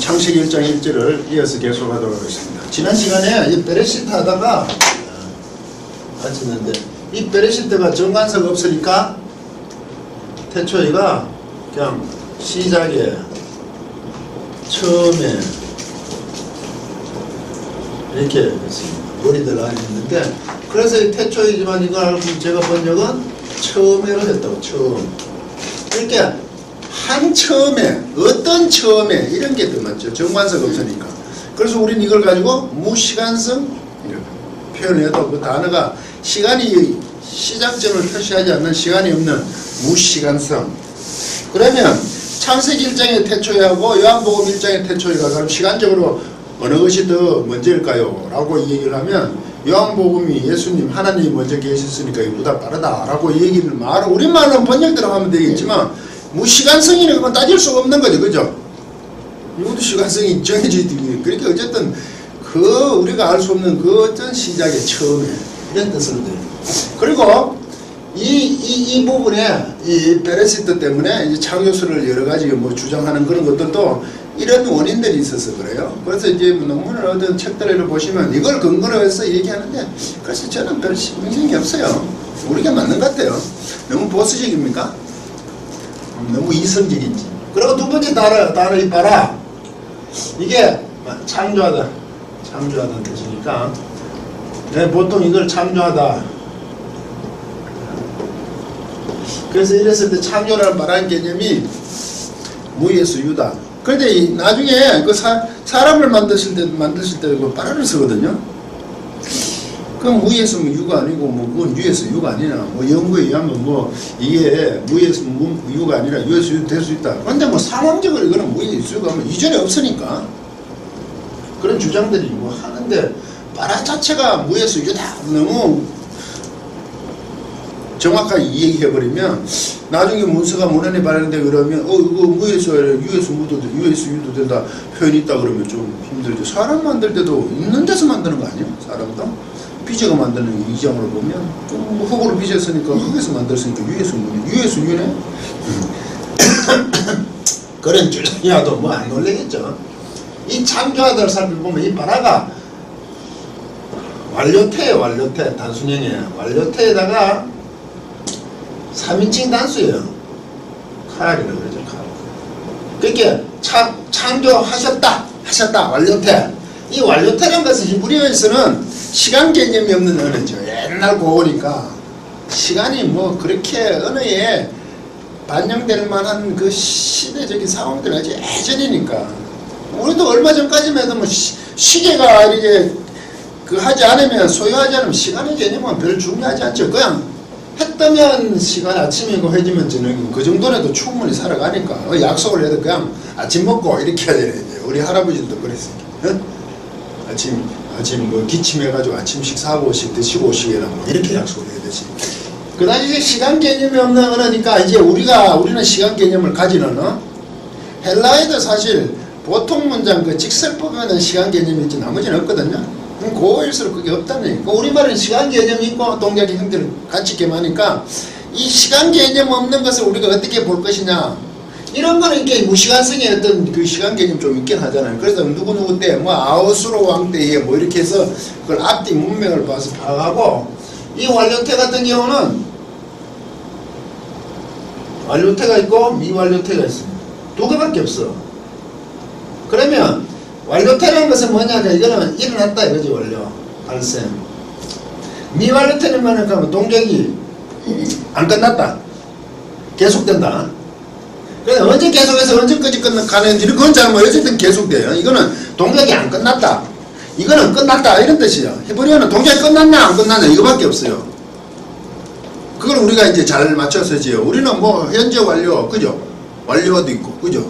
창세기 1장 1절을 이어서 계속하도록 하겠습니다. 지난 시간에 이 베레시트 하다가 마쳤는데, 이 베레시트가 정관사가 없으니까 태초이가 그냥 시작에 처음에 이렇게 했습니다. 머리들 안에 있는데, 그래서 이 태초이지만 이걸 제가 번역은 처음에로 했다고. 처음. 이렇게 한 처음에, 어떤 처음에, 이런 게 더 맞죠. 정관사가 없으니까. 그래서 우린 이걸 가지고 무시간성 이렇게 표현해도 그 단어가 시간이 시작점을 표시하지 않는 시간이 없는 무시간성. 그러면 창세기 1장의 태초이하고 요한복음 1장의 태초이가 그럼 시간적으로 어느 것이 더 먼저일까요? 라고 얘기를 하면 요한복음이 예수님 하나님이 먼저 계셨으니까 이보다 빠르다 라고 얘기를 우리말로 번역대로 하면 되겠지만 무시간성이는 그건 따질 수가 없는 거죠. 그죠? 이것도 시간성이 정해져 있기. 그러니까 어쨌든 우리가 알 수 없는 그 어떤 시작의 처음에 이런 뜻을 돼요. 그리고 이 부분에 이 베레시트 때문에 이제 창조설을 여러 가지 뭐 주장하는 그런 것들도 이런 원인들이 있어서 그래요. 그래서 이제 논문을 어떤 책들을 보시면 이걸 근거로 해서 얘기하는데, 그래서 저는 별 신경이 없어요. 우리가 맞는 것 같아요. 너무 보수적입니까? 너무 이성적인지. 그리고 두 번째 단어 이봐라. 이게 창조하다. 창조하다는 뜻이니까. 네, 보통 이걸 창조하다. 그래서 이랬을 때 창조라는 말하는 개념이 무에서 유다. 그런데 나중에 그 사람을 만드실 때 그 빠라를 쓰거든요. 그럼 무에서 유가 아니고 뭐 그건 유에서 유가 아니나 뭐 연구에 의하면 뭐 이게 무에서 유가 아니라 유에서 유 될 수 있다. 그런데 뭐 상황적으로 이거는 무에서 유가 뭐 이전에 없으니까 그런 주장들이 뭐 하는데, 빠라 자체가 무에서 유다 너무 정확하게 얘기해버리면 나중에 문서가 문헌에 발행돼 그러면 이거 무에서 유에서 유도 된다 표현이 있다 그러면 좀 힘들죠. 사람 만들 때도 있는 데서 만드는 거 아니에요? 사람도 빚어가 만드는 이 점으로 보면 뭐 흙으로 빚었으니까 흙에서 만들었으니까 유에서 유네. 그런 주장이라도 뭐 안 놀래겠죠. 이 창조하다를 살펴보면 이 바라가 완료태예요. 완료태 단순형이에요. 완료태에다가 3인칭 단수예요. 칼이라고 그러죠. 칼. 그렇게 창조하셨다. 완료태. 이 완료태라는 것은 히브리어에서는 시간 개념이 없는 언어죠. 옛날 고어니까 시간이 뭐 그렇게 언어에 반영될 만한 그 시대적인 상황들 아주 예전이니까. 우리도 얼마 전까지만 해도 뭐 시계가 이렇게 하지 않으면, 소유하지 않으면 시간의 개념은 별 중요하지 않죠. 그냥 해 뜨면 시간 아침이고 해지면 저녁이고 그 정도라도 충분히 살아가니까 약속을 해도 그냥 아침 먹고 이렇게 하잖아요. 우리 할아버지도 그랬으니까 아침 뭐 기침해가지고 아침 식사하고 드시고 오시게라 뭐 이렇게 약속을 해야 되지. 그다음에 이제 시간 개념이 없는 언어니까 이제 우리는 시간 개념을 가진 언어. 헬라어도 사실 보통 문장 그 직설법에는 시간 개념이 있지 나머지는 없거든요. 고일수록 그게 없다는 얘기고, 우리말은 시간 개념이 있고 동작의 형태를 같이 겸하니까 이 시간 개념 없는 것을 우리가 어떻게 볼 것이냐, 이런 거는 이렇게 무시간성의 어떤 그 시간 개념 좀 있긴 하잖아요. 그래서 누구 때 뭐 아우수로 왕 때에 뭐 이렇게 해서 그걸 앞뒤 문맥을 봐서 파악하고, 이 완료태 같은 경우는 완료태가 있고 미완료태가 있습니다. 두 개밖에 없어. 그러면 완료태라는 것은 뭐냐면 이거는 일어났다 이거지. 완료 발생. 미완료태는 뭐냐면 동작이 안 끝났다, 계속된다. 그래서 언제 계속해서 언제까지 가는지 그건 잘 모르겠지만 계속돼요. 이거는 동작이 안 끝났다, 이거는 끝났다 이런 뜻이에요. 히브리어는 동작이 끝났나 안 끝났나 이거밖에 없어요. 그걸 우리가 이제 잘 맞춰서 지요. 우리는 뭐 현재 완료, 그죠? 완료도 있고, 그죠?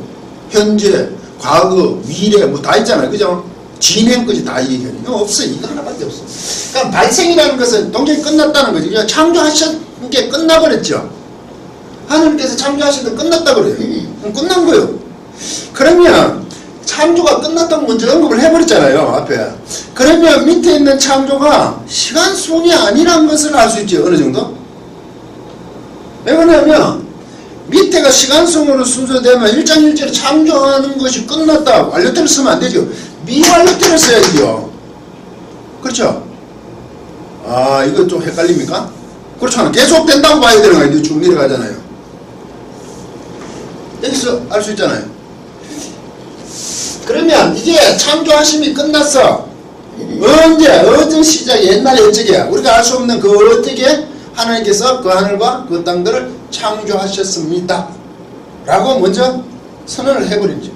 현재, 과거, 미래 뭐 다 있잖아요. 그죠? 진행까지 다 얘기해요. 이거 없어요. 이거 하나밖에 없어. 그러니까 발생이라는 것은 동작이 끝났다는 거죠. 그냥 창조하신 게 끝나버렸죠. 하나님께서 창조하신 게 끝났다 그래요. 끝난 거예요. 그러면 창조가 끝났다고 먼저 언급을 해버렸잖아요. 앞에. 그러면 밑에 있는 창조가 시간순이 아니란 것을 알 수 있죠. 어느 정도? 왜 그러냐면 밑에가 시간성으로 순서되면 일장일제로 창조하는 것이 끝났다. 완료태를 쓰면 안 되죠. 미완료태를 써야지요. 그렇죠? 아, 이거 좀 헷갈립니까? 그렇잖아. 계속 된다고 봐야 되는 거예요. 쭉 내려가잖아요. 여기서 알 수 있잖아요. 그러면 이게 창조하심이 끝났어. 언제? 어떤 시작? 옛날에 어떻게? 우리가 알 수 없는 그 어떻게 하나님께서 그 하늘과 그 땅들을 창조하셨습니다. 라고 먼저 선언을 해버리죠.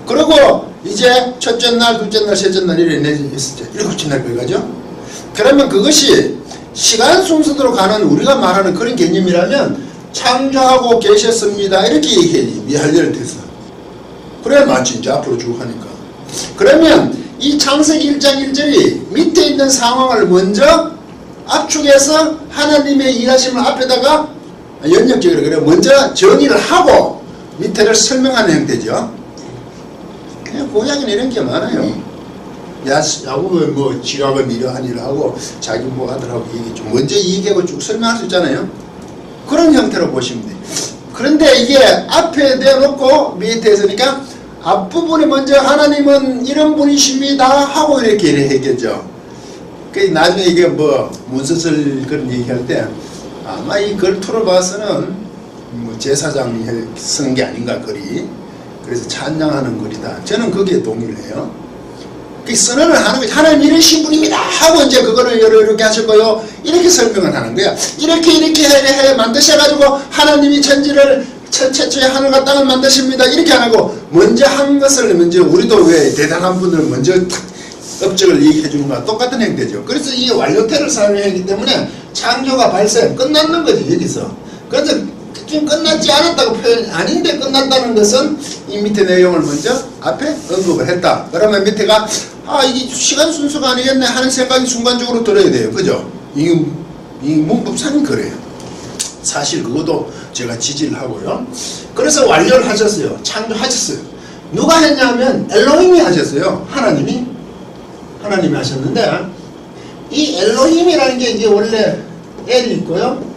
그리고 이제 첫째 날, 둘째 날, 셋째 날, 있었죠. 일곱째 날 거기가죠. 그러면 그것이 시간 순서대로 가는 우리가 말하는 그런 개념이라면 창조하고 계셨습니다. 이렇게 얘기해야지. 미할례를 대서. 그래야 맞지. 이제 앞으로 쭉 하니까. 그러면 이 창세기 1장 1절이 밑에 있는 상황을 먼저 압축해서 하나님의 일하심을 앞에다가 연역적으로 그래 먼저 정의를 하고 밑에를 설명하는 형태죠. 그냥 고향에는 이런 게 많아요. 야구는 뭐 지각을 미려한 일을 하고 자기 뭐 아들하고 얘기 좀 먼저 얘기하고 쭉 설명할 수 있잖아요. 그런 형태로 보시면 돼요. 그런데 이게 앞에 내놓고 밑에 있으니까 앞부분에 먼저 하나님은 이런 분이십니다 하고 이렇게 얘기했겠죠. 그 나중에 이게 뭐 문서설 그런 얘기할 때 아마 이 글투를 봐서는 뭐 제사장이 쓰는 게 아닌가 글이. 그래서 찬양하는 글이다. 저는 거기에 동의를 해요. 그 선언을 하는 거지. 하나님 이러신 분입니다 하고 이제 그거를 이렇게 하실 거요. 이렇게 설명을 하는 거야. 이렇게 해 만드셔가지고 하나님이 천지를 최초의 하늘과 땅을 만드십니다. 이렇게 안 하고 먼저 한 것을 먼저 우리도 왜 대단한 분들 먼저 업적을 얘기해 주는 거와 똑같은 행태죠. 그래서 이 완료태를 사용하기 때문에 창조가 발생 끝났는 거지 여기서. 그래서 지금 끝났지 않았다고 표현 아닌데 끝났다는 것은 이 밑에 내용을 먼저 앞에 언급을 했다. 그러면 밑에가 아 이게 시간 순서가 아니겠네 하는 생각이 순간적으로 들어야 돼요. 그죠? 이 문법상은 그래요. 사실 그것도 제가 지지를 하고요. 그래서 완료를 하셨어요. 창조하셨어요. 누가 했냐면 엘로힘이 하셨어요. 하나님이 하셨는데 이 엘로힘이라는 게 이게 원래 엘이 있고요.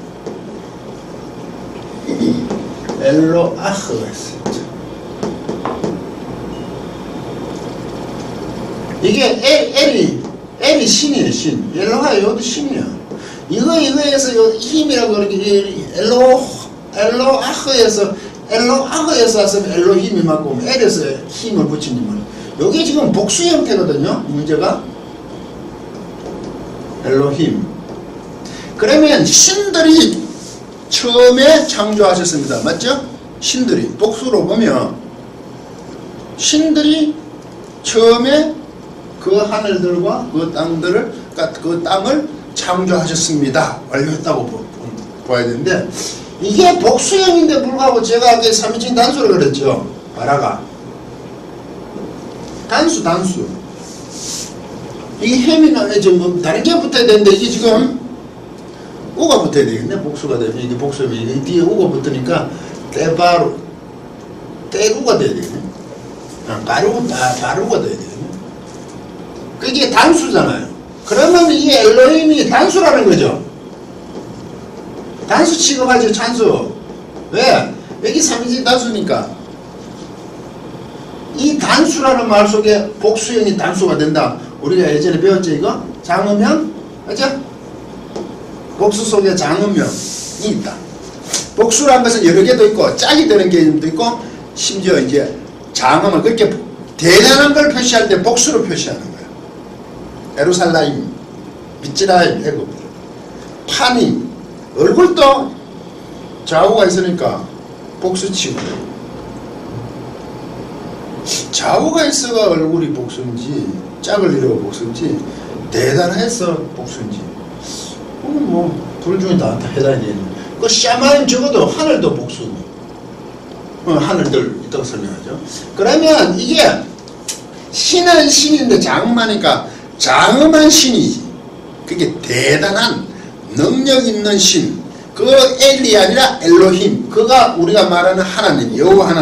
엘로아흐가 있어요. 이게 엘이 신이에요. 신. 엘로하 이것도 신이야. 이거에서 요 힘이라고 그러는 게 엘로아흐에서 왔으면 엘로힘이 맞고 엘에서 힘을 붙이는 요게 지금 복수 형태거든요. 문제가 엘로힘. 그러면 신들이 처음에 창조하셨습니다. 맞죠? 신들이 복수로 보면 신들이 처음에 그 하늘들과 그 땅을 창조하셨습니다. 완료했다고 봐야 되는데 이게 복수형인데 불구하고 제가 아까 3인칭 단수를 그랬죠. 바라가 단수 이게 햄이나 뭐 다른 게 붙어야 되는데 이게 지금 우가 붙어야 되겠네. 복수가 되면 이게 복수면 이게 뒤에 우가 붙으니까 때루가 돼야 되겠네. 바루가 돼야 되겠네. 그게 단수잖아요. 그러면 이 엘로힘이 단수라는 거죠. 단수 취급하죠. 찬수. 왜? 여기 3인칭 단수니까 이 단수라는 말 속에 복수형이 단수가 된다. 우리가 예전에 배웠죠 이거? 장음형? 맞죠? 복수 속에 장음형이 있다. 복수라는 것은 여러 개도 있고 짝이 되는 개념도 있고 심지어 이제 장음은 그렇게 대단한 걸 표시할 때 복수로 표시하는 거야. 에루살라임, 미츠라임, 애굽, 파님, 얼굴도 좌우가 있으니까 복수치고 좌우가 있어가 얼굴이 복수인지 짝을 이루어 복수인지 대단해서 복수인지 뭐 둘 중에 다 해당이 되는 그 샤마임 적어도 하늘도 복수 하늘들 있다고 설명하죠. 그러면 이게 신은 신인데 장음하니까 장음한 신이지. 그게 대단한 능력 있는 신. 그 엘이 아니라 엘로힘. 그가 우리가 말하는 하나님, 여호와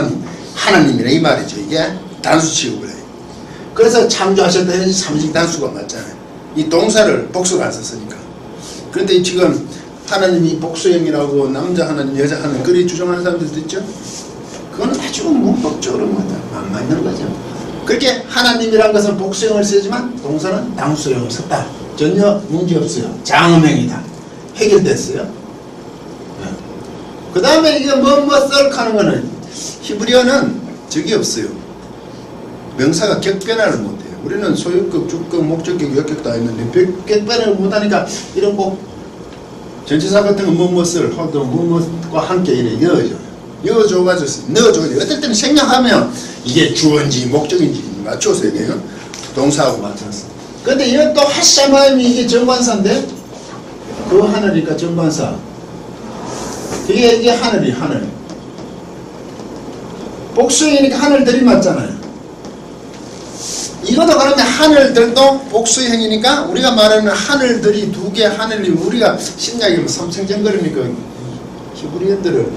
하나님이라 이 말이죠. 이게 단수 취급을 해요. 그래서 창조하셨다 해야지 3인칭 단수가 맞잖아요. 이 동사를 복수가 안 썼으니까. 그런데 지금 하나님이 복수형이라고 남자 하나님 여자 하나님 그리 주장하는 사람들도 있죠. 그건 아주 문법적으로 안 맞는 거죠. 그렇게 하나님이란 것은 복수형을 쓰지만 동사는 단수형을 썼다. 전혀 문제없어요. 장음형이다. 해결됐어요. 네. 그 다음에 이게 썰 하는 거는 히브리어는 적이 없어요. 명사가 격변화를 못해요. 우리는 소유격, 주격, 목적격, 역격 다 있는데 격변화를 못하니까 이런 꼭 전치사 같은 거 뭐뭐쓸 혹은 뭐뭐과 함께 이래 넣어줘가지고 넣어줘야 어떨 때는 생략하면 이게 주어인지 목적인지 맞춰서 얘기해요. 동사하고 맞춰서. 근데 이것도 하샤마임이 이게 정관사인데 그 하늘이니까 정관사. 이게 하늘이 하늘. 복수형이니까 하늘들이 맞잖아요. 이것도 그러면 하늘들도 복수형이니까 우리가 말하는 하늘들이 두 개 하늘이 우리가 신약이면 삼성정거리니까 히브리인들을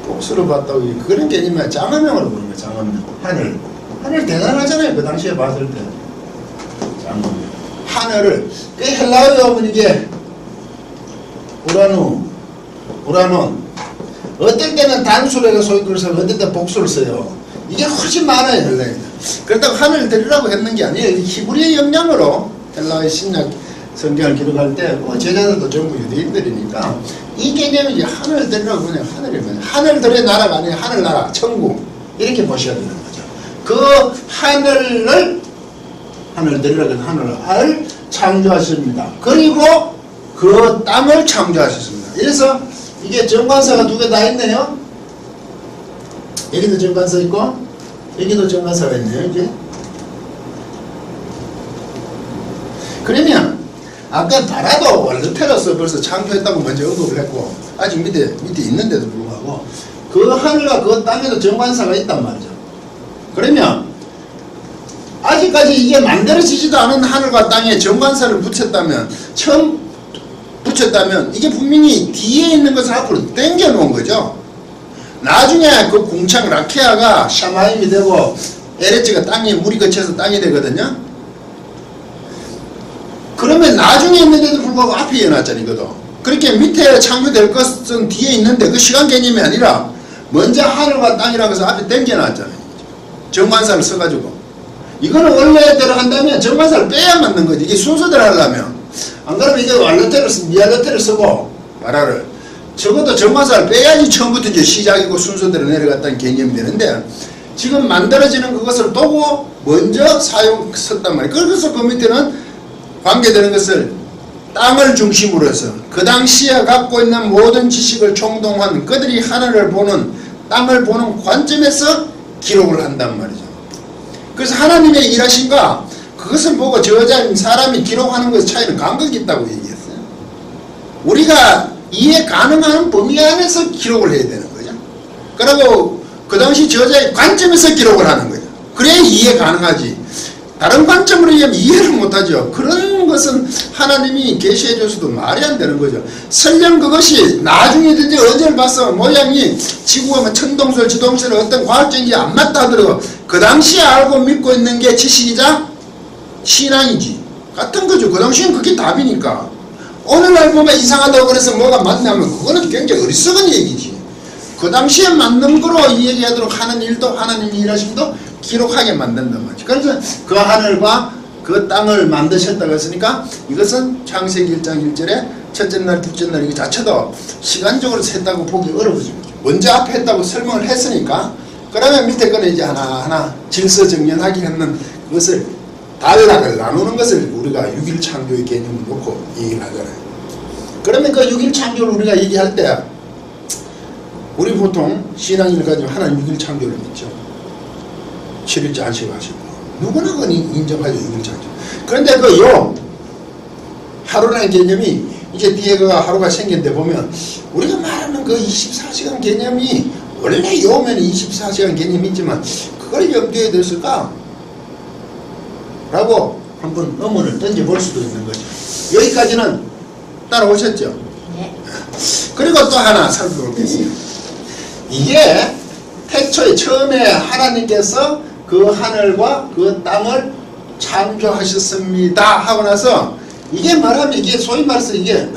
복수로 봤다고 그런 개념이 장엄형으로 보는 거예요. 장엄형. 하늘 대단하잖아요. 그 당시에 봤을 때. 장엄형. 하늘을 그 헬라어에 보면 이게 우라논 어떨 때는 단수로 해서 소위 글을 써요. 어떨 때 복수를 써요. 이게 훨씬 많아요. 헬라에. 그렇다고 하늘들이라고 했는 게 아니에요. 히브리의 영향으로 헬라의 신약 성경을 기록할 때 제자들도 전부 유대인들이니까 이 개념이 이제 하늘들이라고 그냥 하늘이면 하늘들의 나라가 아니에요. 하늘나라, 천국 이렇게 보셔야 되는 거죠. 그 하늘들이라고 해서 하늘을 창조하셨습니다. 그리고 그 땅을 창조하셨습니다. 그래서 이게 정관사가 두 개 다 있네요. 여기도 정관사 있고 여기도 정관사가 있네요. 이제 그러면 아까 나라도 원르테로서 벌써 창조했다고 먼저 언급을 했고 아직 밑에 있는데도 불구하고 그 하늘과 그 땅에도 정관사가 있단 말이죠. 그러면 아직까지 이게 만들어지지도 않은 하늘과 땅에 정관사를 붙였다면 이게 분명히 뒤에 있는 것을 앞으로 당겨 놓은 거죠. 나중에 그 궁창 라케아가 샤마임이 되고 에레츠가 땅에 물이 거쳐서 땅이 되거든요. 그러면 나중에 있는데도 불구하고 앞에 이어놨잖아요. 이것도. 그렇게 밑에 창조될 것은 뒤에 있는데 그 시간 개념이 아니라 먼저 하늘과 땅이라고 해서 앞에 당겨놨잖아요. 정관사를 써가지고. 이거는 원래대로 한다면 정관사를 빼야 맞는 거지. 이게 순서대로 하려면. 안 그러면 이게 미알레테를 쓰고 말하를 적어도 정관사를 빼야지 처음부터 이제 시작이고 순서대로 내려갔다는 개념이 되는데 지금 만들어지는 그것을 두고 먼저 썼단 말이에요. 그래서 그 밑에는 관계되는 것을 땅을 중심으로 해서 그 당시에 갖고 있는 모든 지식을 총동한 그들이 하늘을 보는 땅을 보는 관점에서 기록을 한단 말이죠. 그래서 하나님의 일하심과 그것을 보고 저자인 사람이 기록하는 것의 차이는 간극이 있다고 얘기했어요. 우리가 이해 가능한 범위 안에서 기록을 해야 되는 거죠. 그리고 그 당시 저자의 관점에서 기록을 하는 거죠. 그래야 이해 가능하지. 다른 관점으로 얘기하면 이해를 못하죠. 그런 것은 하나님이 계시해 줘서도 말이 안 되는 거죠. 설령 그것이 나중에든지 어제를 봐서 모양이 지구가 뭐 천동설, 지동설 어떤 과학적인지 안 맞다 하더라도 그 당시에 알고 믿고 있는 게 지식이자 신앙이지. 같은 거죠. 그 당시엔 그게 답이니까. 오늘날 보면 이상하다고 그래서 뭐가 맞냐면 그거는 굉장히 어리석은 얘기지. 그 당시에 맞는 거로 이 얘기하도록 하는 일도 하나님이 일하심도 기록하게 만든단 말이죠. 그래서 그 하늘과 그 땅을 만드셨다고 했으니까 이것은 창세기 1장 1절에 첫째 날, 둘째 날 이거 자체도 시간적으로 셌다고 보기 어려워진 거죠. 먼저 앞에 했다고 설명을 했으니까 그러면 밑에 거는 이제 하나하나 질서정연하게 했는 그것을 단락을 나누는 것을 우리가 6일 창조의 개념을 놓고 얘기를 하잖아요. 그러면 그 6일 창조를 우리가 얘기할 때 우리 보통 신앙인을 가지고 하나님 6일 창조를 믿죠. 7일째 안식하시고 누구나 그건 인정하죠. 6일 창조. 그런데 그 하루라는 개념이 이제 뒤에 그 하루가 생긴데 보면 우리가 말하는 그 24시간 개념이 원래 요면에 24시간 개념이 있지만 그걸 염두에 뒀을까? 라고 한번 의문을 던져볼 수도 있는 거죠. 여기까지는 따라오셨죠? 네. 그리고 또 하나 살펴보겠습니다. 이게 태초에 처음에 하나님께서 그 하늘과 그 땅을 창조하셨습니다 하고 나서 이게 말하면 이게 소위 말해서 이게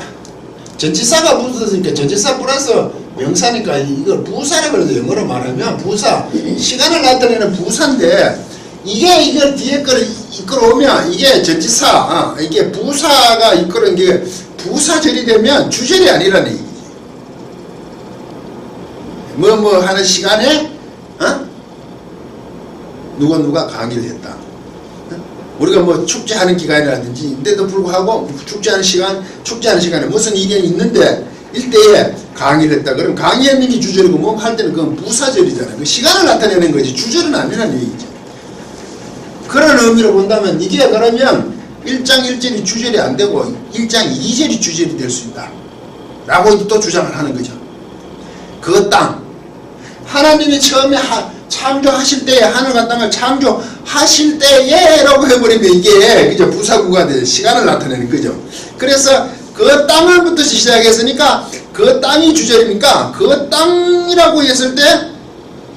전치사가 붙었으니까 전치사 플러스 명사니까 이걸 부사라 그러죠. 영어로 말하면 부사. 시간을 나타내는 부사인데 이게 이걸 뒤에 거를 이끌어오면 이게 전치사, 이게 부사가 이끌어온 게 부사절이 되면 주절이 아니라는 얘기지. 뭐 하는 시간에 누가 강의를 했다. 우리가 뭐 축제하는 기간이라든지 인데도 불구하고 축제하는 시간에 무슨 일이 있는데 일대에 강의를 했다. 그럼 강의하는 게 주절이고 뭐 할 때는 그건 부사절이잖아요. 그 시간을 나타내는 거지 주절은 아니라는 얘기죠. 그런 의미로 본다면 이게 그러면 1장 1절이 주절이 안 되고 1장 2절이 주절이 될 수 있다. 라고 또 주장을 하는 거죠. 그 땅. 하나님이 처음에 창조하실 때에 하늘과 땅을 창조하실 때에 라고 해버리면 이게 그죠 부사구가 돼 시간을 나타내는 거죠. 그래서 그 땅을부터 시작했으니까 그 땅이 주절이니까 그 땅이라고 했을 때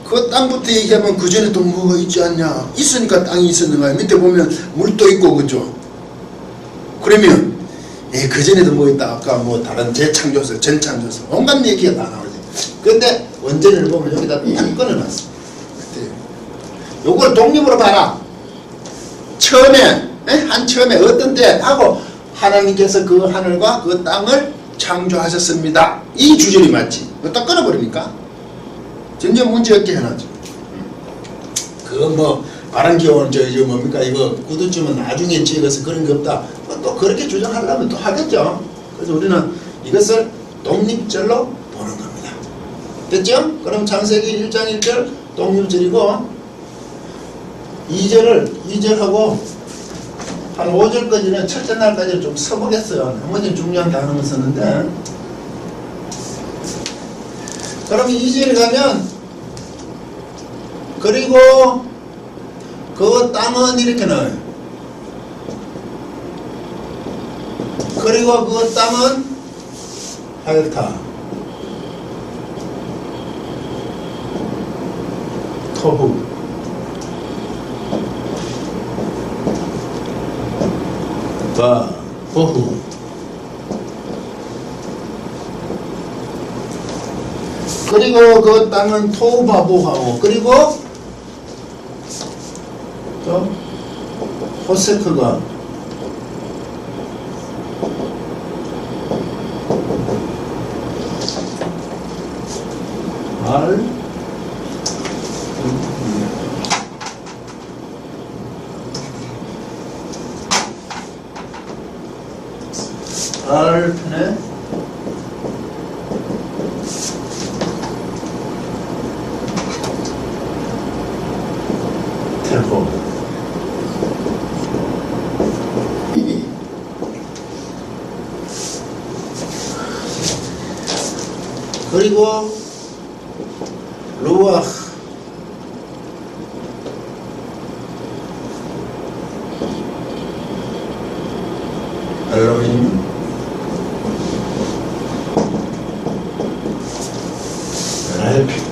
그 땅부터 얘기하면 그 전에 또 뭐가 있지 않냐. 있으니까 땅이 있었는 거야. 밑에 보면 물도 있고 그죠. 그러면 그 전에도 뭐 있다. 아까 뭐 다른 재창조설, 전창조설 온갖 얘기가 다 나오지. 근데 원전을 보면 여기다 딱 끊어놨어. 요걸 독립으로 봐라. 처음에 처음에 어떤 때 하고 하나님께서 그 하늘과 그 땅을 창조하셨습니다. 이 주절이 맞지. 딱 끊어버리니까 전혀 문제 없게 해놨죠. 그거 뭐 바람기온 저 뭡니까 이거 구두쯤은 나중에 찍어서 그런 게 없다. 또 그렇게 주장하려면 또 하겠죠. 그래서 우리는 이것을 독립절로 보는 겁니다. 됐죠? 그럼 창세기 1장 1절 독립절이고 2절하고 한 5절까지는 첫째 날까지는 좀 써보겠어요. 나머지는 중요한 단어만 썼는데 그럼 2절에 가면 그리고 그 땅은 이렇게 나와요. 그리고 그 땅은 하였다. 토후. 바 보후. 그리고 그 땅은 토우바보하고 그리고 또 호세크가 알편에 테포 그리고 루아흐 엘로힘 라이피트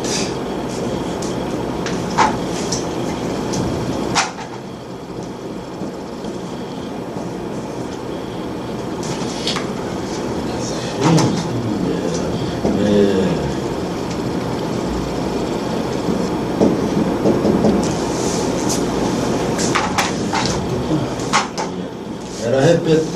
에라 햇볕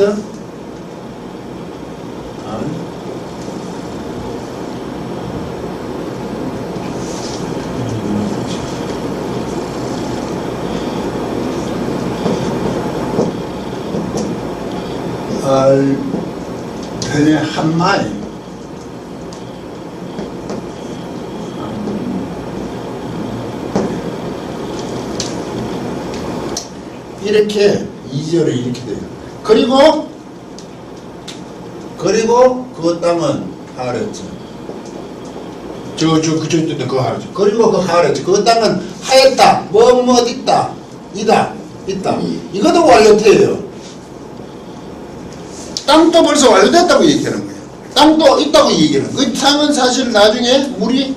편의 한마이 이렇게 2절을 이렇게 돼요. 그리고 그 땅은 하랬죠. 그쪽도 그거 하랬죠. 그리고 그 하랬죠. 그 땅은 하였다. 뭐 있다. 있다. 이것도 완료태예요. 땅도 벌써 완료됐다고 얘기하는 거예요. 땅도 있다고 얘기하는 거예요. 그 땅은 사실 나중에 물이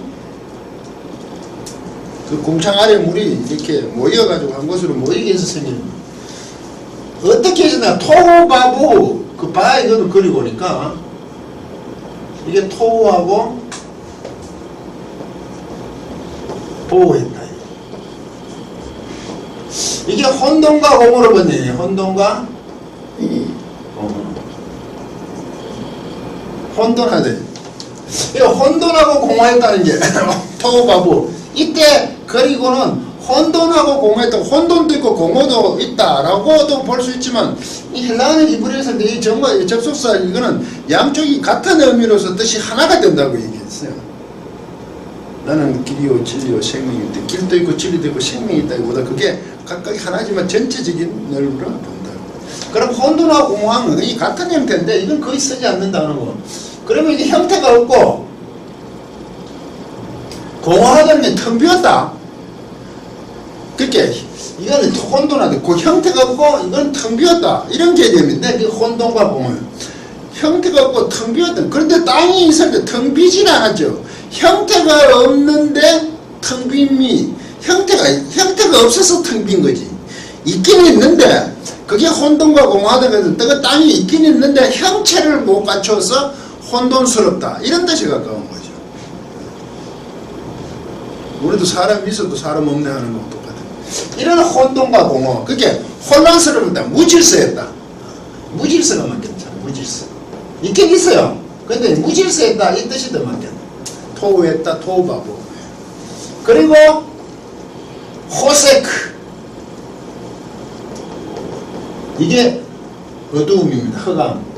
그 공창 아래 물이 이렇게 모여가지고 한 곳으로 모이게 해서 생기는 거예요. 어떻게 해서나 토바부 그 바 이거는 그리고 보니까 이게 토우하고 보호했다. 이게 혼돈과 공허로 번역해요. 혼돈과 공허. 혼돈하대. 이거 혼돈하고 공허했다는 게 토우바보. 이때 그리고는 혼돈하고 공허했다. 혼돈도 있고 공허도 있다라고도 볼 수 있지만 이 헬라어 히브리어에서 이 정말 접속사 이거는 양쪽이 같은 의미로서 뜻이 하나가 된다고 얘기했어요. 나는 길이요 진리요 생명이 있다. 길도 있고 진리도 있고 생명이 있다기보다 그게 각각 하나지만 전체적인 넓이로 본다. 그럼 혼돈하고 공허는 이 같은 형태인데 이건 거의 쓰지 않는다는 거. 그러면 이게 형태가 없고 공허하다는 게 텅 비었다. 그렇게 이거는 혼돈하다. 그 형태가 없고 이건 텅 비었다. 이런 개념인데 그 혼돈과 공허. 형태가 없고 텅 비었다. 그런데 땅이 있을 때 텅 비진 않았죠. 형태가 없는데 텅 빈이 형태가 없어서 텅 빈 거지. 있긴 있는데 그게 혼돈과 공허하다고 해서 그 땅이 있긴 있는데 형체를 못 갖춰서 혼돈스럽다. 이런 뜻에 가까운 거죠. 우리도 사람 있어도 사람 없네 하는 거 똑같아. 이런 혼돈과 공허. 그게 혼란스럽다. 무질서했다. 무질서가 맞겠잖아. 무질서. 있긴 있어요. 근데 무질서했다. 이 뜻이 더 맞겠네. 토우했다. 토우바보. 그리고 호세크. 이게 어두움입니다. 흑암.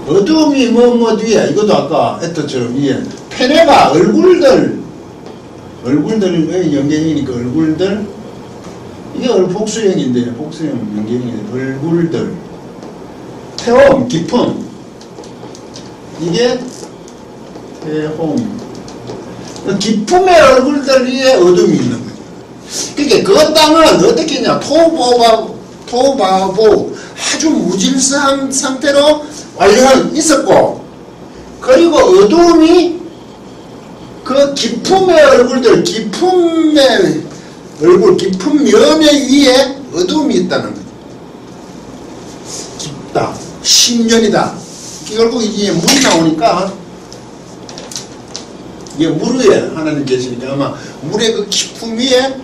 어두움이 뭐 뒤에 이것도 아까 했던처럼 위에 페네가 얼굴들의 연경이니까 얼굴들 이게 복수형인데 복수형 연경인데 얼굴들 태움 깊음 이게 태움 깊음의 얼굴들 위에 어둠이 있는 거죠. 그러니까 그 땅은 어떻게 했냐 토바보 아주 무질서한 상태로 완전 있었고 그리고 어두움이 그 깊음의 얼굴들 깊음의 얼굴 깊은 면의 위에 어두움이 있다는 거죠. 깊다 신년이다. 결국 이게 물이 나오니까 이게 물 위에 하나님 계시니까 아마 물의 그 깊음 위에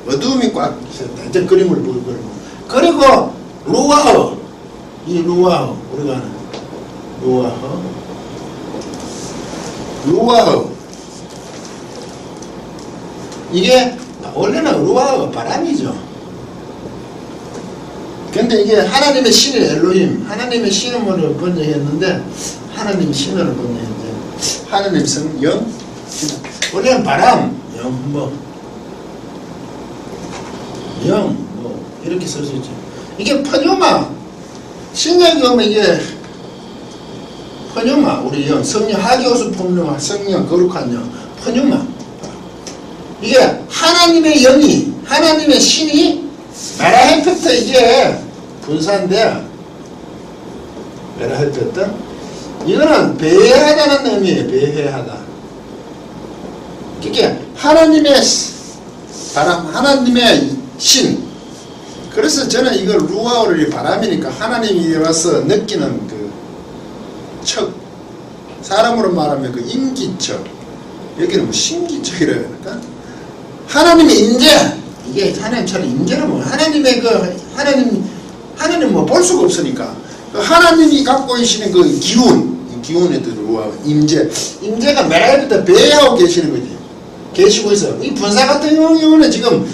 어두움이 꽉 있었다. 이제 그림을 보고 그리고 루아흐 이 루아흐 우리가 아는 루아흐 이게 원래는 루아흐가 바람이죠. 근데 이게 하나님의 신의 엘로힘 하나님의 신음으로 번역했는데 하나님 신으로 번역했는데 하나님 성령 원래는 바람 영 이렇게 쓸 수 있죠. 이게 펀요마 신약에 오면 이게 펀요마 우리 영 성령 하기오스 펀요마 성령 거룩한 영 펀요마 이게 하나님의 영이 하나님의 신이 메라헬페트 이게 분사인데 메라헬페트 이거는 배회하다는 의미예요. 배회하다. 이게 하나님의 바람 하나님의 신 그래서 저는 이걸 루아우를 바람이니까 하나님이 와서 느끼는 그 척 사람으로 말하면 그 임기척 여기는 뭐 신기척이라 해야 될까? 하나님의 인재 이게 하나님처럼 인재는 뭐 하나님의 그 하나님 뭐 볼 수가 없으니까 그 하나님이 갖고 계시는 그 기운에 들어와 임재가 매일부터 배하고 계시는 거지. 계시고 있어요. 이 분사 같은 경우는 지금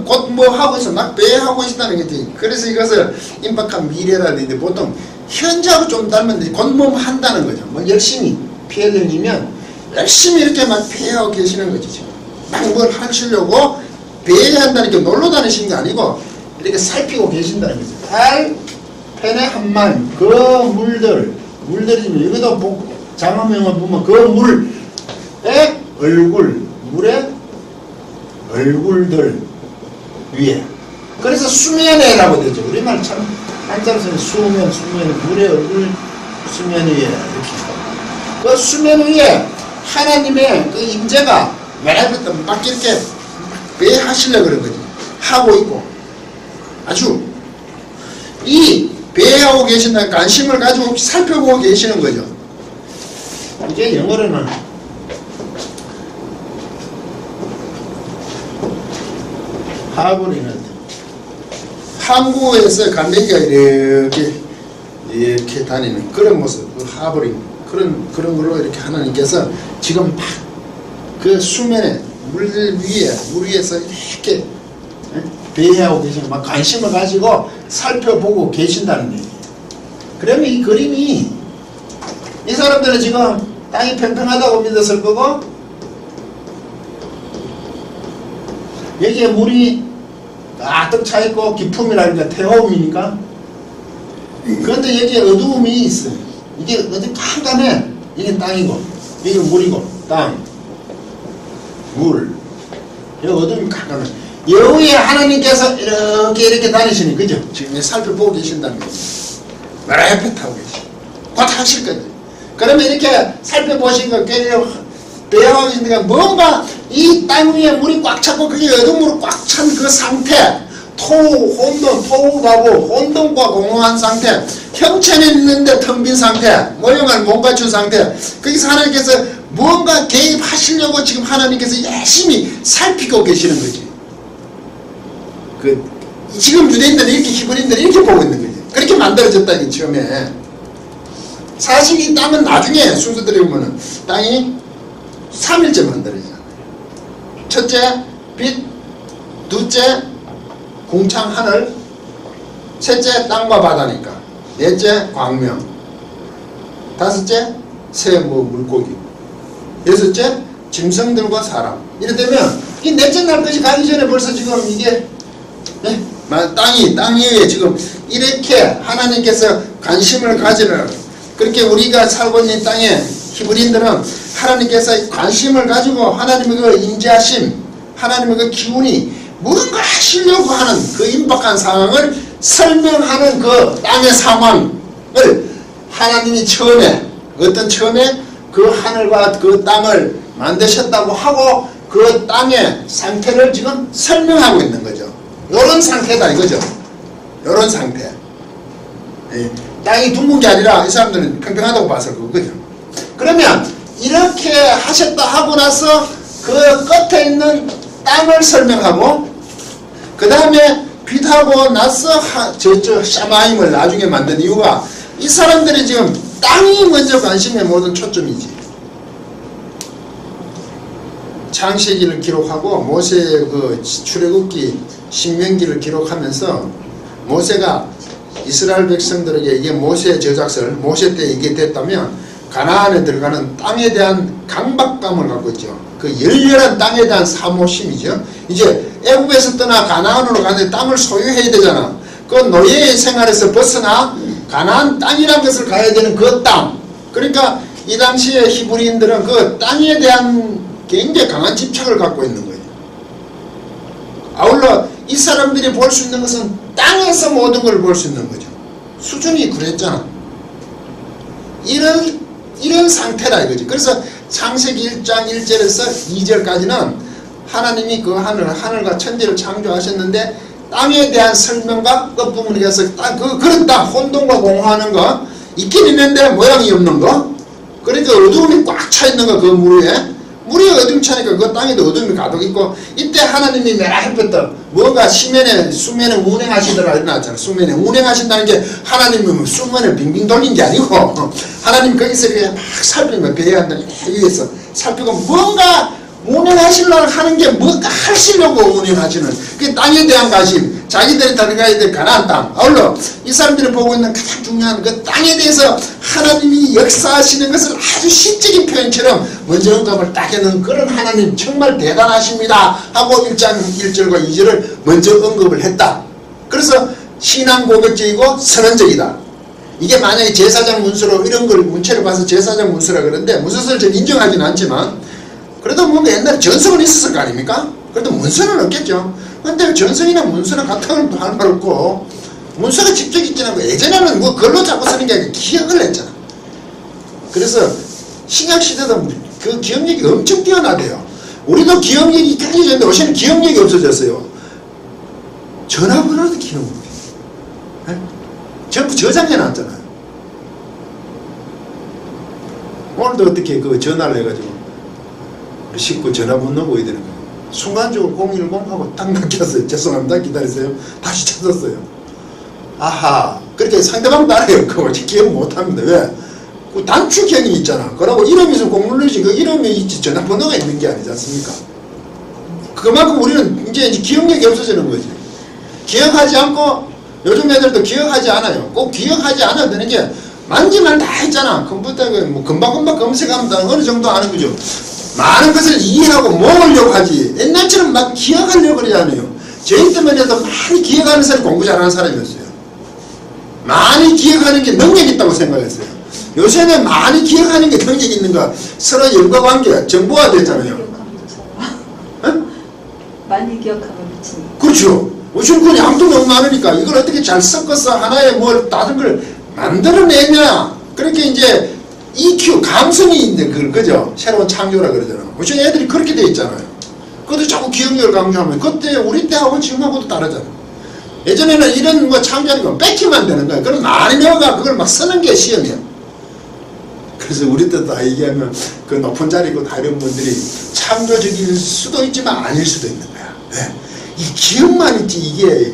곧 뭐 하고 있어 막 배하고 있다는 거지. 그래서 이것을 임박한 미래라는데 보통 현재하고 좀 닮은데 곧 뭐 한다는 거죠. 뭐 열심히 피 흘리면 열심히 이렇게 막 배하고 계시는 거지. 지금 막 뭘 하시려고 배한다는 게 놀러 다니시는 게 아니고 이렇게 살피고 계신다는 거죠. 달 펜의 한만 그 물들이 여기도 장화명을 보면 그 물의 얼굴 물의 얼굴들 위에 그래서 수면에라고 되죠. 우리말 참 한자로 쓰면 수면 물의 얼굴 수면 위에 이렇게 그 수면 위에 하나님의 그 임재가 말하부터 막 이렇게 왜 하시려고 그런 거지 하고 있고 아주 이 배회하고 계신다는 관심을 가지고 살펴보고 계시는 거죠. 이게 영어로는 하버리는 항구에서 갈매기가 이렇게 다니는 그런 모습, 하버링 그런 걸로 이렇게 하나님께서 지금 막 그 수면에 물 위에서 이렇게 배회하고 계시는 막 관심을 가지고 살펴보고 계신다는 얘기예요. 그러면 이 그림이 이 사람들은 지금 땅이 평평하다고 믿었을 거고 여기에 물이 가득 차있고 기품이라니까 태호음이니까 그런데 여기에 어두움이 있어요. 이게 어디 깜깜해. 이게 땅이고 이게 물이고 땅 물 여기 어두움이 깜깜해. 여기에 하나님께서 이렇게 다니시니 그죠? 지금 살펴보고 계신다는 거죠. 햇볕 타고 계시 곧 하실 거죠. 그러면 이렇게 살펴보시고 배워하고 계시니까 뭔가 이 땅 위에 물이 꽉 찼고 그게 어둠으로 꽉 찬 그 상태 토우하고 혼돈과 공허한 상태 형체는 있는데 텅 빈 상태 모형을 못 갖춘 상태 거기서 하나님께서 무언가 개입하시려고 지금 하나님께서 열심히 살피고 계시는 거지. 지금 유대인들은 이렇게 히브리인들은 이렇게 보고 있는 거지. 그렇게 만들어졌다 이 처음에. 사실 이 땅은 나중에 순서대로 보면은 땅이 3일째 만들어지잖아요. 첫째 빛, 둘째 공창 하늘, 셋째 땅과 바다니까, 넷째 광명, 다섯째 새 물고기, 여섯째 짐승들과 사람. 이래 되면 이 넷째 날까지 가기 전에 벌써 지금 이게 땅 위에 지금 이렇게 하나님께서 관심을 가지는 그렇게 우리가 살고 있는 땅에 히브리인들은 하나님께서 관심을 가지고 하나님의 그 임재하심 하나님의 그 기운이 무언가 하시려고 하는 그 임박한 상황을 설명하는 그 땅의 상황을 하나님이 처음에 그 하늘과 그 땅을 만드셨다고 하고 그 땅의 상태를 지금 설명하고 있는 거죠. 요런 상태다 이거죠. 요런 상태. 땅이 둥근 게 아니라 이 사람들은 평평하다고 봐서 그거죠. 그러면 이렇게 하셨다 하고 나서 그 끝에 있는 땅을 설명하고 그 다음에 빛하고 나서 저쪽 샤마임을 나중에 만든 이유가 이 사람들이 지금 땅이 먼저 관심의 모든 초점이지. 창세기를 기록하고 모세의 그 출애굽기 신명기를 기록하면서 모세가 이스라엘 백성들에게 이게 모세의 저작설 모세 때 이게 됐다면 가나안에 들어가는 땅에 대한 강박감을 갖고 있죠. 그 열렬한 땅에 대한 사모심이죠. 이제 애굽에서 떠나 가나안으로 가는데 땅을 소유해야 되잖아. 그 노예의 생활에서 벗어나 가나안 땅이라는 것을 가야 되는 그 땅. 그러니까 이 당시에 히브리인들은 그 땅에 대한 굉장히 강한 집착을 갖고 있는 거예요. 아울러 이 사람들이 볼 수 있는 것은 땅에서 모든 걸 볼 수 있는 거죠. 수준이 그랬잖아. 이런 상태라 이거지. 그래서 창세기 1장 1절에서 2절까지는 하나님이 그 하늘과 천지를 창조하셨는데 땅에 대한 설명과 끝부분에 가서 그런 땅, 혼돈과 공허하는 거, 있긴 있는데 모양이 없는 거, 그러니까 어두움이 꽉 차 있는 거, 그 물 위에. 물이 어둠 차니까 그 땅에도 어둠이 가득 있고, 이때 하나님이 메라 햇볕도 뭔가 수면에 운행하시더라 일어났잖아. 수면에 운행하신다는 게 하나님이 수면을 빙빙 돌린 게 아니고, 하나님 거기서 그냥 막 살피면 배회한다는 위에서 살피고 뭔가 운행하시려고 하는 게 뭔가 하시려고 운행하시는 그 땅에 대한 관심, 자기들이 들어가야 될 가나안 땅. 아울러 이 사람들이 보고 있는 가장 중요한 그 땅에 대해서 하나님이 역사하시는 것을 아주 시적인 표현처럼 먼저 언급을 딱 해놓은 그런 하나님 정말 대단하십니다 하고 1장 1절과 2절을 먼저 언급을 했다. 그래서 신앙 고백적이고 선언적이다. 이게 만약에 제사장 문서로 이런 걸 문체를 봐서 제사장 문서라 그러는데 문서를 전 인정하지는 않지만 그래도 뭔가 옛날에 전성은 있었을 거 아닙니까? 그래도 문서는 없겠죠. 근데 전성이나 문서나 같은 건 할 말 없고 문서가 직접 있진 않고 예전에는 뭐 글로 자꾸 쓰는 게 아니라 기억을 했잖아. 그래서 신약시대도 그 기억력이 엄청 뛰어나대요. 우리도 기억력이 강해졌는데 요새는 기억력이 없어졌어요. 전화번호도 기억 못해요. 전부 저장해 놨잖아요. 오늘도 어떻게 그 전화를 해가지고 우리 식구 전화번호 보여야 되는 거예요. 순간적으로 010하고 딱 낚였어요. 죄송합니다. 기다리세요. 다시 찾았어요. 아하. 그렇게 상대방도 알아요. 그거 기억 못합니다. 왜? 그 단축형이 있잖아. 그러고 이름이 있으면 꼭 누르지. 그 이름이 있지. 전화번호가 있는 게 아니지 않습니까? 그만큼 우리는 이제 기억력이 없어지는 거지. 기억하지 않고 요즘 애들도 기억하지 않아요. 꼭 기억하지 않아도 되는 게 만지만 다 했잖아. 컴퓨터에 뭐 금방금방 검색하면 다 어느 정도 아는 거죠. 많은 것을 이해하고 모으려고 하지. 옛날처럼 막 기억하려고 그러지 않아요. 저희 때만 해도 많이 기억하는 사람이 공부 잘하는 사람이었어요. 많이 기억하는 게 능력이 있다고 생각했어요. 요새는 많이 기억하는 게 능력이 있는가 서로 연관관계 정보화 됐잖아요. 많이 기억하면 미치니. 그렇죠. 우선 그 양도 너무 많으니까 이걸 어떻게 잘 섞어서 하나의 뭘 다른 걸 만들어내냐. 그렇게 이제 EQ 감성이 있는 그죠. 새로운 창조라 그러잖아요. 우선 애들이 그렇게 돼 있잖아요. 그것도 자꾸 기억력을 강조하면 그때 우리 때하고 지금하고도 다르잖아요. 예전에는 이런 뭐 창조하는 건 뺏기만 되는 거야. 그럼 많이 배워가 그걸 막 쓰는 게 시험이야. 그래서 우리 때도 다 얘기하면 그 높은 자리고 다른 분들이 창조적일 수도 있지만 아닐 수도 있는 거야. 네. 이 기억만 있지 이게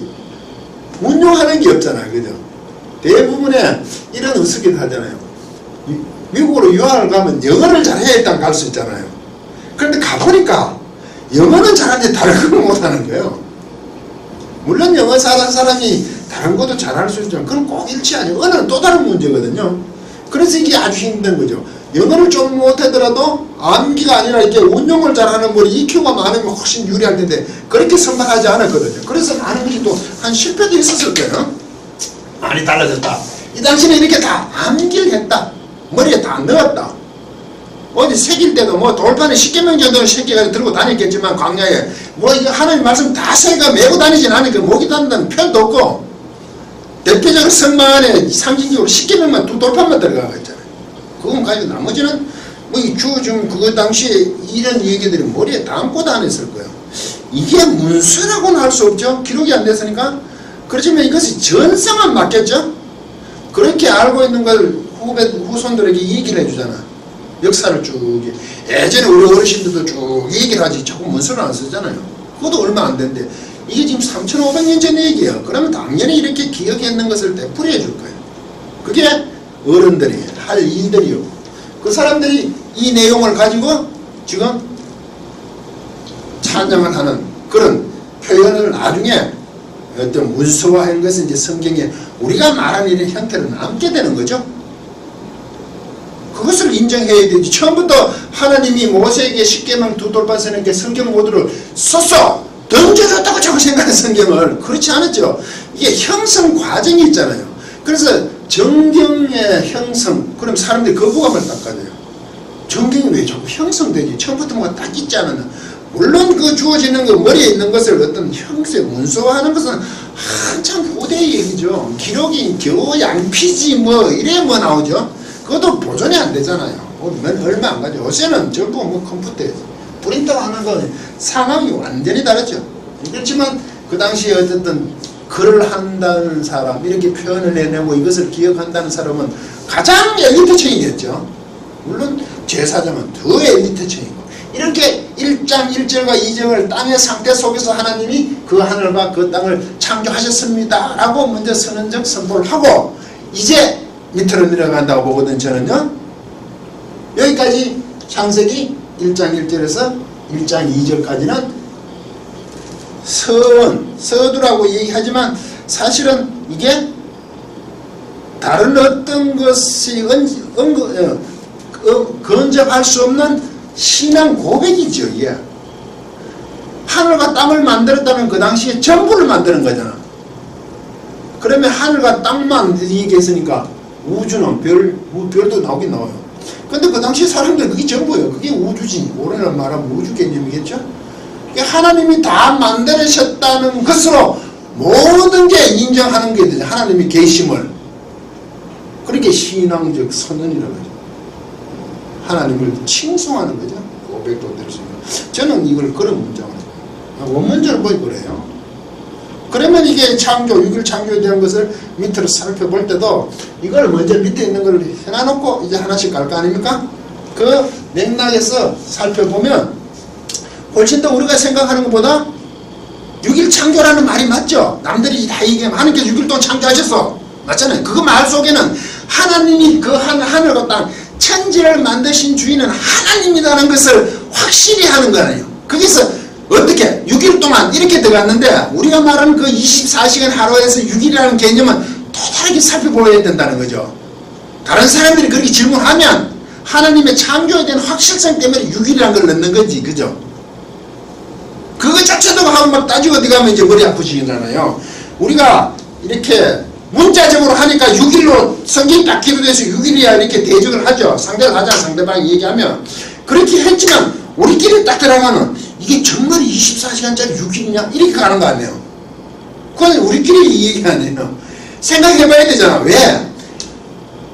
운용하는 게 없잖아. 그죠? 대부분의 이런 우스갯 하잖아요. 미국으로 유학을 가면 영어를 잘해야 일단 갈 수 있잖아요. 그런데 가보니까 영어는 잘하는데 다른 걸 못하는 거예요. 물론 영어 잘하는 사람이 다른 것도 잘할 수 있지만 그건 꼭 일치 아니에요. 언어는 또 다른 문제거든요. 그래서 이게 아주 힘든 거죠. 영어를 좀 못하더라도 암기가 아니라 이렇게 운용을 잘하는 분 EQ가 많으면 훨씬 유리할 텐데 그렇게 선발하지 않았거든요. 그래서 많은 것이 또 한 실패도 있었을 거예요. 많이 달라졌다. 이 당시는 이렇게 다 암기를 했다. 머리에 다 넣었다. 어디 새길 때도 뭐 돌판에 10개명 정도는 새겨가지고 들고 다녔겠지만 광야에 뭐 이거 하나님 말씀 다 새가 메고 다니진 않으니까 목이 닿는다는 편도 없고 대표적으로 성막 안에 상징적으로 10개명만 두 돌판만 들어가 있잖아요. 그건 가지고 나머지는 뭐 이 좀 그거 당시에 이런 얘기들이 머리에 담고 다녔을 거예요. 이게 문서라고는 할 수 없죠. 기록이 안 됐으니까. 그렇지만 이것이 전성은 맞겠죠. 그렇게 알고 있는 걸 후손들에게 얘기를 해주잖아. 역사를 쭉 예전에 우리 어르신들도 쭉 얘기를 하지 자꾸 문서를 안 쓰잖아요. 그것도 얼마 안 된대. 이게 지금 3,500년 전 얘기예요. 그러면 당연히 이렇게 기억했는 것을 되풀이해 줄 거예요. 그게 어른들이 할 일들이요. 그 사람들이 이 내용을 가지고 지금 찬양을 하는 그런 표현을 나중에 어떤 문서화하는 것은 이제 성경에 우리가 말하는 이런 형태로 남게 되는 거죠. 그것을 인정해야 되지. 처음부터 하나님이 모세에게 10계명 두 돌판 쓰는 게 성경 모두를 썼어! 던져줬다고 자꾸 생각하는 성경을 그렇지 않았죠. 이게 형성 과정이 있잖아요. 그래서 정경의 형성, 그럼 사람들이 거부감을 딱 가져요. 정경이 왜 자꾸 형성되지? 처음부터 뭐가 딱 있지 않았나? 물론 그 주어지는 거 머리에 있는 것을 어떤 형태 문서화하는 것은 한참 후대의 얘기죠. 기록이 겨우 양피지 뭐 이래 뭐 나오죠. 그것도 보존이 안 되잖아요. 얼마 안 가죠. 요새는 전부 뭐 컴퓨터에 프린터 하는 건 상황이 완전히 다르죠. 그렇지만 그 당시에 어쨌든 글을 한다는 사람, 이렇게 표현을 해내고 이것을 기억한다는 사람은 가장 엘리트층이겠죠. 물론 제사장은 더 엘리트층이고, 이렇게 1장 1절과 2절을 땅의 상태 속에서 하나님이 그 하늘과 그 땅을 창조하셨습니다 라고 먼저 선언적 선포를 하고 이제 밑으로 내려간다고 보거든. 저는요 여기까지 창세기 1장 1절에서 1장 2절까지는 서두라고 얘기하지만 사실은 이게 다른 어떤 것이 근접할 수 없는 신앙 고백이죠. 이게 하늘과 땅을 만들었다면 그 당시에 전부를 만드는 거잖아. 그러면 하늘과 땅만 얘기했으니까 우주는 별도 나오긴 나와요. 근데 그 당시 사람들 그게 전부예요. 그게 우주지. 오늘날 말하면 우주 개념이겠죠. 하나님이 다 만들으셨다는 것으로 모든 게 인정하는 게 되죠. 하나님이 계심을. 그렇게 신앙적 선언이라고 하죠. 하나님을 칭송하는 거죠. 고백도 될 수 있는. 저는 이걸 그런 문장을 해요. 원문적으로 보기 그래요. 그러면 이게 창조, 6일 창조에 대한 것을 밑으로 살펴볼 때도 이걸 먼저 밑에 있는 걸 해놔놓고 이제 하나씩 갈 거 아닙니까? 그 맥락에서 살펴보면 훨씬 더 우리가 생각하는 것보다 6일 창조라는 말이 맞죠? 남들이 다 얘기하면 하나님께서 6일 동안 창조하셨어. 맞잖아요. 그거 말 속에는 하나님이 그 하늘과 땅, 천지를 만드신 주인은 하나님이라는 것을 확실히 하는 거예요. 거기서 어떻게 6일 동안 이렇게 들어갔는데 우리가 말하는 그 24시간 하루에서 6일이라는 개념은 또 다르게 살펴보아야 된다는 거죠. 다른 사람들이 그렇게 질문하면 하나님의 창조에 대한 확실성 때문에 6일이라는 걸 넣는 거지. 그죠? 그거 자체도 하고 막 따지고 어디 가면 이제 머리 아프시잖아요. 우리가 이렇게 문자적으로 하니까 6일로 성경이 딱 기록돼서 6일이야 이렇게 대적을 하죠. 상대를 하잖아. 상대방이 얘기하면. 그렇게 했지만 우리끼리 딱 들어가면 이게 정말 24시간짜리 6일이냐? 이렇게 가는 거 아니에요. 그건 우리끼리 이 얘기 아니에요. 생각해봐야 되잖아. 왜?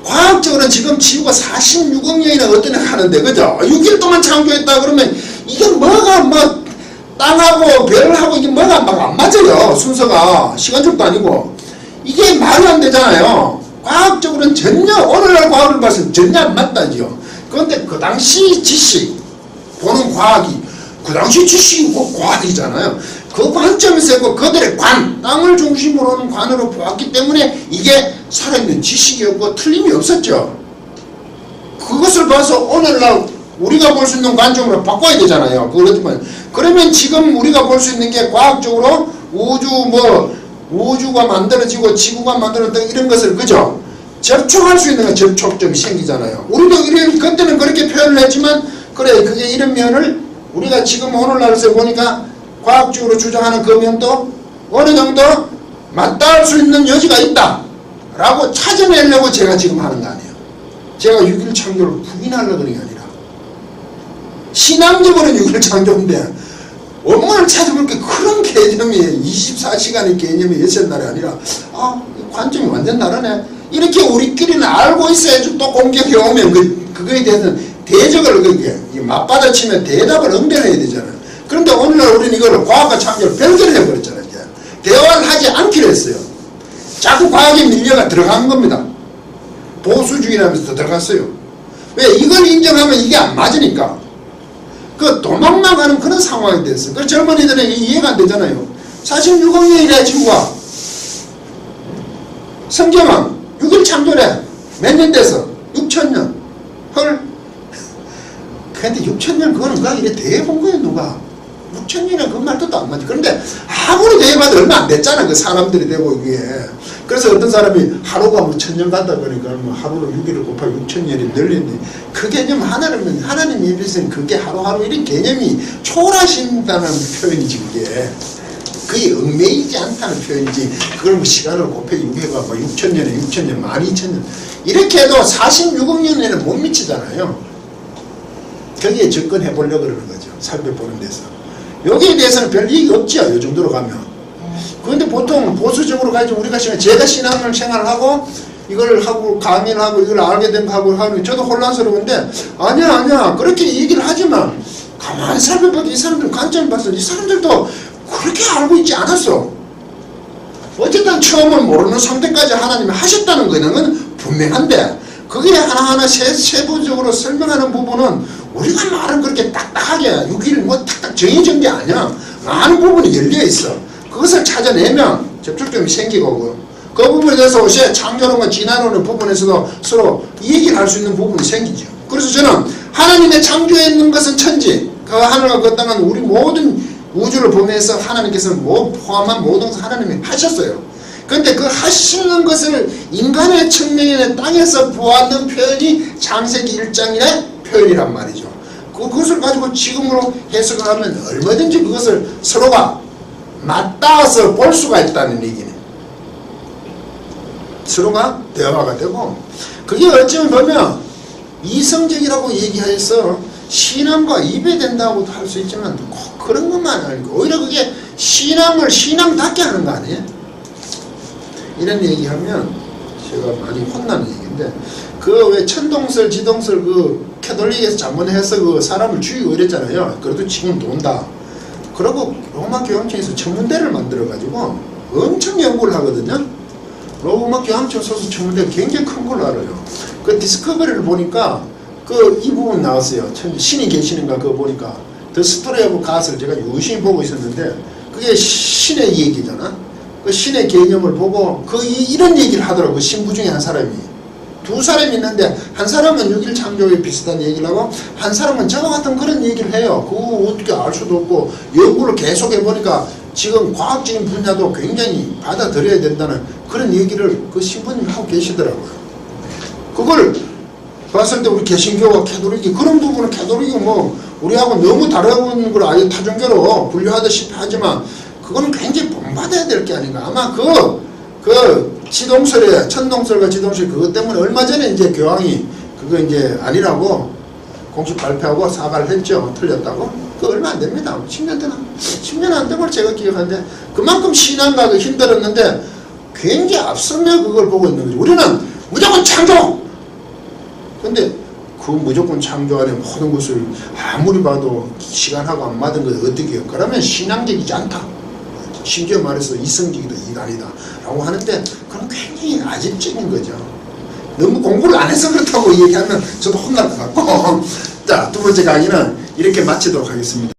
과학적으로는 지금 지구가 46억 년이나 어떤 애 하는데, 그죠? 6일 동안 창조했다 그러면 이게 뭐가 뭐 땅하고 별하고 이게 뭐가 막 안 맞아요. 순서가 시간적도 아니고 이게 말이 안 되잖아요. 과학적으로는 전혀 오늘날 과학을 봐서 전혀 안 맞다죠. 그런데 그 당시 지식 보는 과학이 그 당시 지식이 꼭 과학이잖아요. 그 관점에서 그 그들의 관, 땅을 중심으로 하는 관으로 보았기 때문에 이게 살아있는 지식이었고 틀림이 없었죠. 그것을 봐서 오늘날 우리가 볼 수 있는 관점으로 바꿔야 되잖아요. 그렇지만 그러면 지금 우리가 볼 수 있는 게 과학적으로 우주가 만들어지고 지구가 만들어졌다 이런 것을 그죠? 접촉할 수 있는 접촉점이 생기잖아요. 우리도 그때는 그렇게 표현을 했지만 그래 그게 이런 면을 우리가 지금 오늘날에서 보니까 과학적으로 주장하는 그 면도 어느 정도 맞닿을 수 있는 여지가 있다 라고 찾아내려고 제가 지금 하는 거 아니에요. 제가 6일 창조를 부인하려고 그런 게 아니라 신앙적으로는 6일 창조인데 원문을 찾아볼 게 그런 개념이 24시간의 개념이 옛날이 아니라 관점이 완전 다르네 이렇게 우리끼리는 알고 있어야지 또 공격해 오면 그거에 대해서는 대적을 그게 맞받아치면 대답을 응대해야 되잖아요. 그런데 오늘날 우리는 이걸 과학과 창조를 별개를 해버렸잖아요. 이제. 대화를 하지 않기로 했어요. 자꾸 과학의 밀려가 들어간 겁니다. 보수주의라면서 들어갔어요. 왜? 이걸 인정하면 이게 안 맞으니까. 그 도망만 가는 그런 상황이 됐어요. 그 젊은이들에게 이해가 안 되잖아요. 46억 년이래 지구가. 성경은 6일 창조래. 몇 년 돼서? 6천년. 헐. 근데 6천년 그거는 누가 이래 대해본 거예요 누가. 6천년이란 그 말도 안 맞지. 그런데 아무리 대해봐도 얼마 안 됐잖아 그 사람들이 되고 이게. 그래서 어떤 사람이 하루가 뭐 1000년 같다 그러니까 뭐 하루로 6일을 곱하기 6천년이 늘리는데 그 개념 하나님 입에서는 그게 하루하루 이런 개념이 초월하신다는 표현이지 그게. 그게 얽매이지 않다는 표현이지 그걸 뭐 시간을 곱하기 6해가 뭐 6천년에 6천년 12,000년 이렇게 해도 46억 년에는 못 미치잖아요. 거기에 접근해 보려고 그러는 거죠. 살펴보는 데서. 여기에 대해서는 별 얘기 없죠. 이 정도로 가면. 그런데 보통 보수적으로 가지고 우리가 제가 신앙을 생활을 하고 이걸 하고 강의를 하고 이걸 알게 된 거 하고 하는 저도 혼란스러운데 아니야 그렇게 얘기를 하지만 가만히 살펴봐도 이 사람들 관점을 봐서 이 사람들도 그렇게 알고 있지 않았어. 어쨌든 처음은 모르는 상태까지 하나님이 하셨다는 거는 분명한데 그게 하나하나 세부적으로 설명하는 부분은 우리가 말은 그렇게 딱딱하게 6일 뭐 딱딱 정해진 게 아니야. 많은 부분이 열려있어. 그것을 찾아내면 접촉점이 생기고 그 부분에 대해서 창조론과 진화론의 부분에서도 서로 이 얘기를 할 수 있는 부분이 생기죠. 그래서 저는 하나님의 창조에 있는 것은 천지 그 하늘과 그 땅은 우리 모든 우주를 보면서 하나님께서 포함한 모든 것을 하나님이 하셨어요. 그런데 그 하시는 것을 인간의 측면에 땅에서 보았는 표현이 창세기 1장의 표현이란 말이죠. 그것을 가지고 지금으로 해석을 하면 얼마든지 그것을 서로가 맞닿아서 볼 수가 있다는 얘기네. 서로가 대화가 되고 그게 어찌 보면 이성적이라고 얘기해서 신앙과 이배된다고도 할 수 있지만 꼭 그런 것만 아니고 오히려 그게 신앙을 신앙답게 하는 거 아니에요? 이런 얘기하면 제가 많이 혼나는 얘기인데 그 왜 천동설 지동설 그 캐톨릭에서 잘못해서 그 사람을 죽이고 이랬잖아요. 그래도 지금 논다. 그리고 로마 교황청에서 천문대를 만들어 가지고 엄청 연구를 하거든요. 로마 교황청 소설 청문대 굉장히 큰 걸로 알아요. 그 디스커버리를 보니까 그 이 부분 나왔어요. 신이 계시는가 그거 보니까 더 스토리 오브 갓을 제가 유심히 보고 있었는데 그게 신의 얘기잖아. 그 신의 개념을 보고 이런 얘기를 하더라고. 신부 중에 한 사람이. 두 사람이 있는데 한 사람은 6일 창조에 비슷한 얘기를 하고 한 사람은 저와 같은 그런 얘기를 해요. 그거 어떻게 알 수도 없고 연구를 계속 해보니까 지금 과학적인 분야도 굉장히 받아들여야 된다는 그런 얘기를 그 신부님이 하고 계시더라고요. 그걸 봤을 때 우리 개신교와 캐톨릭이 그런 부분은 캐톨릭이 뭐 우리하고 너무 다른 걸 아예 타종교로 분류하듯이 하지만 그거는 굉장히 본받아야 될 게 아닌가. 아마 그 지동설에 천동설과 지동설 그것 때문에 얼마 전에 이제 교황이 그거 이제 아니라고 공식 발표하고 사과를 했죠. 틀렸다고. 그거 얼마 안 됩니다. 10년 되나? 10년 안 된 걸 제가 기억하는데 그만큼 신앙가가 힘들었는데 굉장히 앞서며 그걸 보고 있는 거죠. 우리는 무조건 창조! 근데 그 무조건 창조 안에 모든 것을 아무리 봐도 시간하고 안 맞은 걸 어떻게 해요? 그러면 신앙적이지 않다. 심지어 말해서 이성적이다, 이단이다 라고 하는데 그건 굉장히 아집적인 거죠. 너무 공부를 안 해서 그렇다고 얘기하면 저도 혼날 것 같고 자, 두 번째 강의는 이렇게 마치도록 하겠습니다.